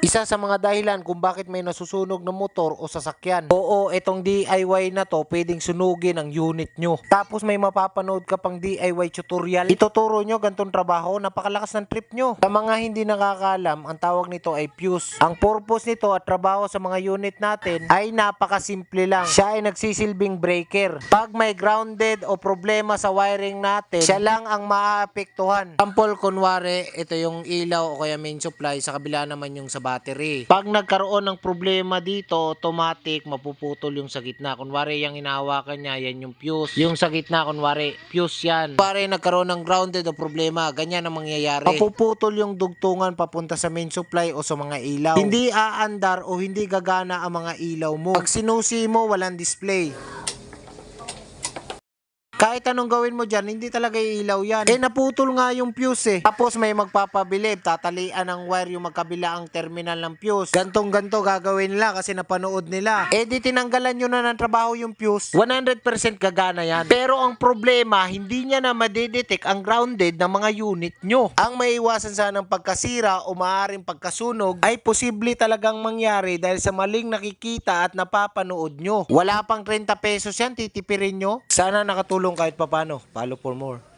Isa sa mga dahilan kung bakit may nasusunog na motor o sasakyan. Oo, itong DIY na to, pwedeng sunugin ang unit nyo. Tapos may mapapanood ka pang DIY tutorial. Ituturo nyo gantong trabaho, napakalakas ng trip nyo. Sa mga hindi nakakaalam, ang tawag nito ay fuse. Ang purpose nito at trabaho sa mga unit natin ay napakasimple lang. Siya ay nagsisilbing breaker. Pag may grounded o problema sa wiring natin, siya lang ang maaapektuhan. Example, kunwari, ito yung ilaw o kaya main supply, sa kabila naman yung sa battery. Pag nagkaroon ng problema dito, automatic mapuputol yung sa gitna. Kunwari, yung hinahawakan niya, yan yung fuse. Yung sa gitna, kunwari, fuse yan. Kunwari, nagkaroon ng grounded o problema, ganyan ang mangyayari. Mapuputol yung dugtungan papunta sa main supply o sa mga ilaw. Hindi aandar o hindi gagana ang mga ilaw mo. Pag sinusi mo, walang display. Kahit anong gawin mo dyan, hindi talaga iilaw yan. Naputol nga yung fuse Tapos may magpapabilib, tatalian ng wire yung magkabila ang terminal ng fuse. Gantong ganto gagawin nila kasi napanood nila. Di tinanggalan nyo na ng trabaho yung fuse, 100% gagana yan. Pero ang problema, hindi niya na madedetect ang grounded ng mga unit nyo. Ang maiwasan sana ng pagkasira o maaaring pagkasunog ay posible talagang mangyari dahil sa maling nakikita at napapanood nyo. Wala pang 30 pesos yan, titipirin nyo. Sana nakatulong kahit papano. Follow for more.